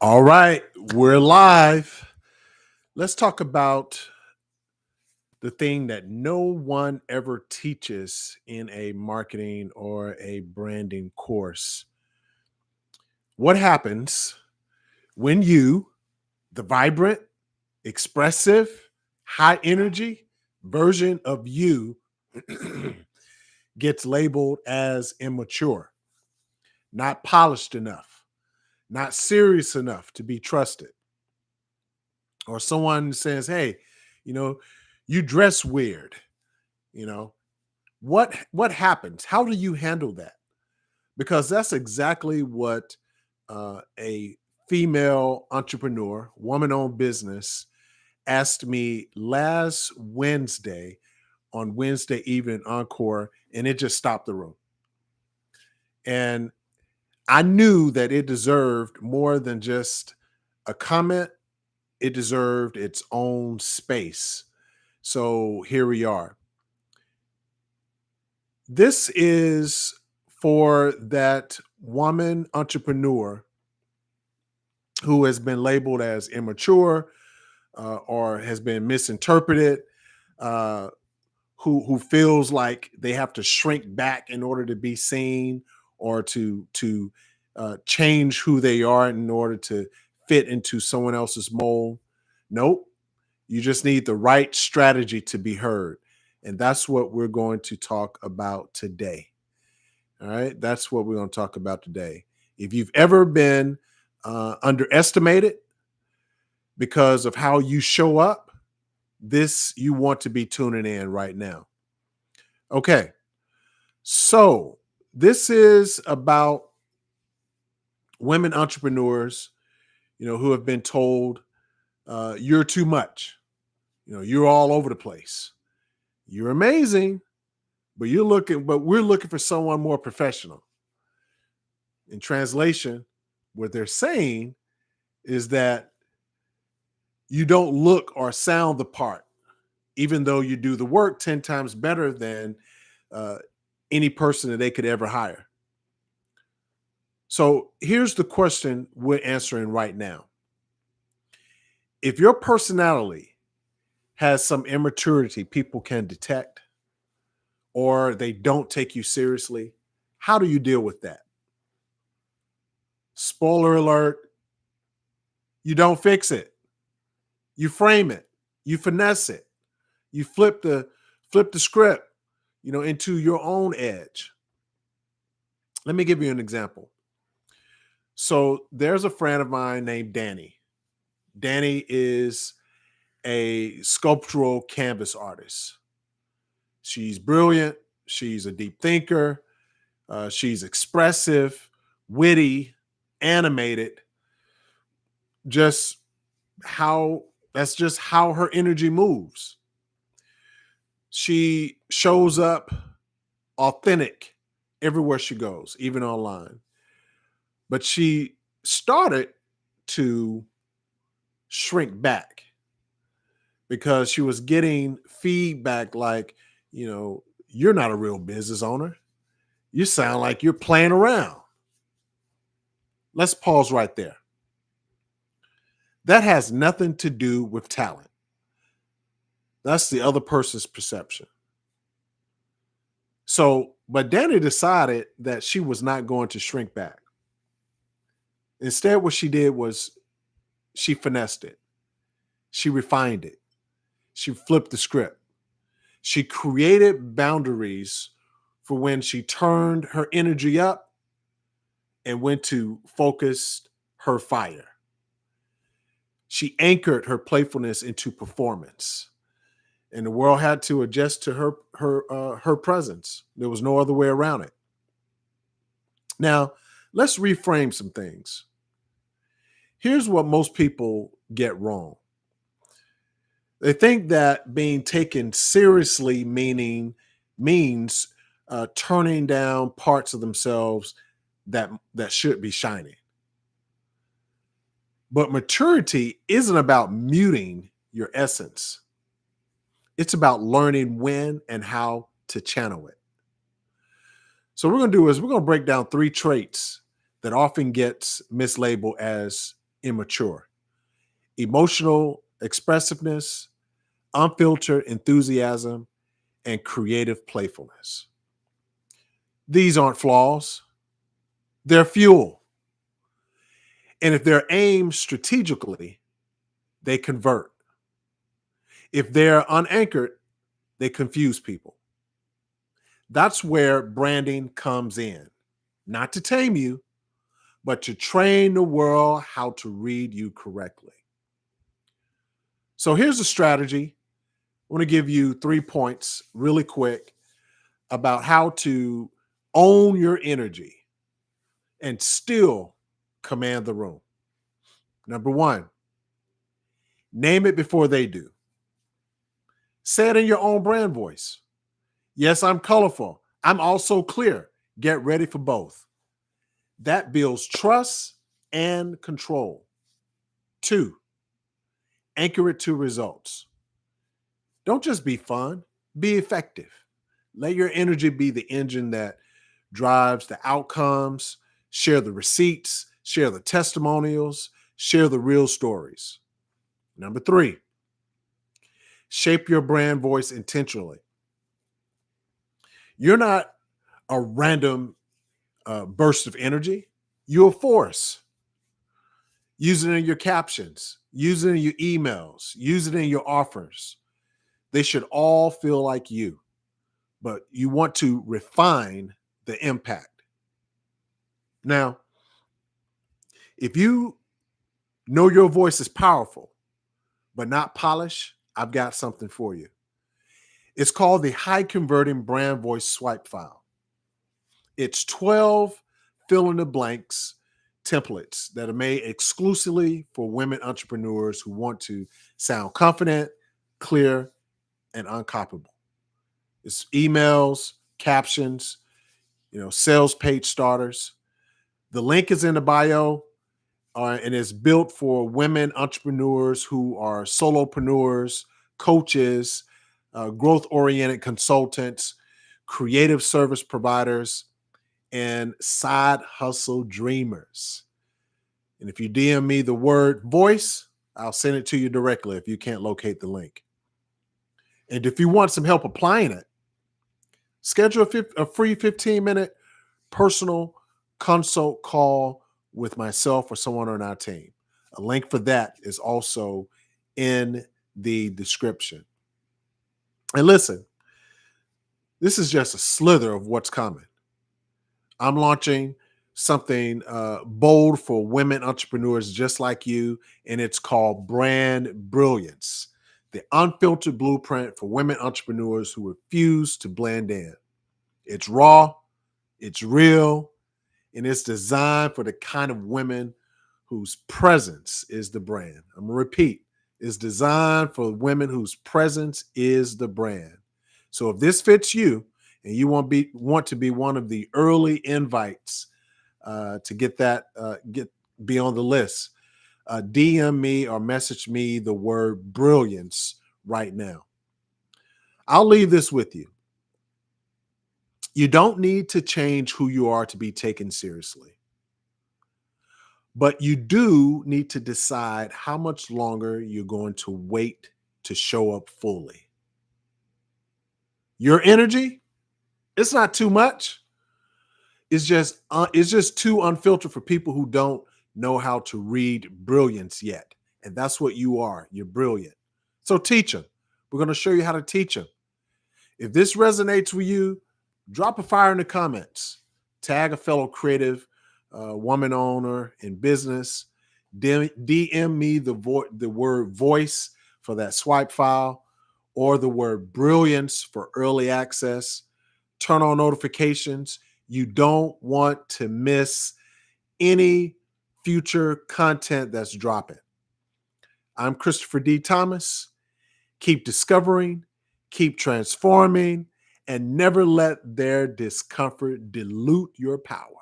All right, we're live. Let's talk about the thing that no one ever teaches in a marketing or a branding course. What happens when you, the vibrant, expressive, high energy version of you, gets labeled as immature, not polished enough, not serious enough to be trusted? Or someone says, "Hey, you know, you dress weird." You know, what happens? How do you handle that? Because that's exactly what a female entrepreneur, woman-owned business, asked me last Wednesday on Wednesday evening encore, and it just stopped the room. And I knew that it deserved more than just a comment. It deserved its own space. So here we are. This is for that woman entrepreneur who has been labeled as immature or has been misinterpreted, uh, who feels like they have to shrink back in order to be seen or to change who they are in order to fit into someone else's mold. Nope. You just need the right strategy to be heard. And that's what we're going to talk about today. All right. That's what we're going to talk about today. If you've ever been underestimated because of how you show up, this you want to be tuning in right now. Okay. So this is about women entrepreneurs, who have been told you're too much. You're all over the place. You're amazing, but we're looking for someone more professional. In translation, what they're saying is that you don't look or sound the part, even though you do the work 10 times better than uh, any person that they could ever hire. So here's the question we're answering right now. If your personality has some immaturity people can detect, or they don't take you seriously, how do you deal with that? Spoiler alert, you don't fix it. You frame it. You finesse it. You flip the script, into your own edge. Let me give you an example. So there's a friend of mine named Danny. Danny is a sculptural canvas artist. She's brilliant. She's a deep thinker. She's expressive, witty, animated. Just how that's just how her energy moves. She shows up authentic everywhere she goes, even online. But she started to shrink back because she was getting feedback like, you're not a real business owner. You sound like you're playing around. Let's pause right there. That has nothing to do with talent. That's the other person's perception. So, but Danny decided that she was not going to shrink back. Instead, what she did was she finessed it. She refined it. She flipped the script. She created boundaries for when she turned her energy up and went to focus her fire. She anchored her playfulness into performance, and the world had to adjust to her presence. There was no other way around it. Now, let's reframe some things. Here's what most people get wrong. They think that being taken seriously means turning down parts of themselves that should be shining. But maturity isn't about muting your essence. It's about learning when and how to channel it. So what we're going to do is we're going to break down 3 traits that often gets mislabeled as immature. Emotional expressiveness, unfiltered enthusiasm, and creative playfulness. These aren't flaws, they're fuel. And if they're aimed strategically, they convert. If they're unanchored, they confuse people. That's where branding comes in, not to tame you, but to train the world how to read you correctly. So here's a strategy. I want to give you 3 points really quick about how to own your energy and still command the room. Number one, name it before they do. Say it in your own brand voice. Yes, I'm colorful. I'm also clear. Get ready for both. That builds trust and control. Two, anchor it to results. Don't just be fun, be effective. Let your energy be the engine that drives the outcomes. Share the receipts, share the testimonials, share the real stories. Number three, shape your brand voice intentionally. You're not a random burst of energy, you're a force. Use it in your captions, use it in your emails, use it in your offers. They should all feel like you, but you want to refine the impact. Now, if you know your voice is powerful, but not polished, I've got something for you. It's called the high converting brand voice swipe file. It's 12 fill in the blanks templates that are made exclusively for women entrepreneurs who want to sound confident, clear, and uncopyable. It's emails, captions, sales page starters. The link is in the bio, and it's built for women entrepreneurs who are solopreneurs, coaches, growth-oriented consultants, creative service providers, and side hustle dreamers. And if you DM me the word voice, I'll send it to you directly if you can't locate the link. And if you want some help applying it, schedule a free 15-minute personal consult call with myself or someone on our team. A link for that is also in the description. And listen, this is just a slither of what's coming. I'm launching something bold for women entrepreneurs just like you, and it's called Brand Brilliance, the unfiltered blueprint for women entrepreneurs who refuse to blend in. It's raw, it's real, and it's designed for the kind of women whose presence is the brand. I'm going to repeat, it's designed for women whose presence is the brand. So if this fits you and you want to be one of the early invites to be on the list, DM me or message me the word brilliance right now. I'll leave this with you. You don't need to change who you are to be taken seriously. But you do need to decide how much longer you're going to wait to show up fully. Your energy, it's not too much. It's just too unfiltered for people who don't know how to read brilliance yet. And that's what you are. You're brilliant. So teach them. We're going to show you how to teach them. If this resonates with you, drop a fire in the comments. Tag a fellow creative woman owner in business. DM me the word voice for that swipe file, or the word brilliance for early access. Turn on notifications. You don't want to miss any future content that's dropping. I'm Christopher D. Thomas. Keep discovering, keep transforming, and never let their discomfort dilute your power.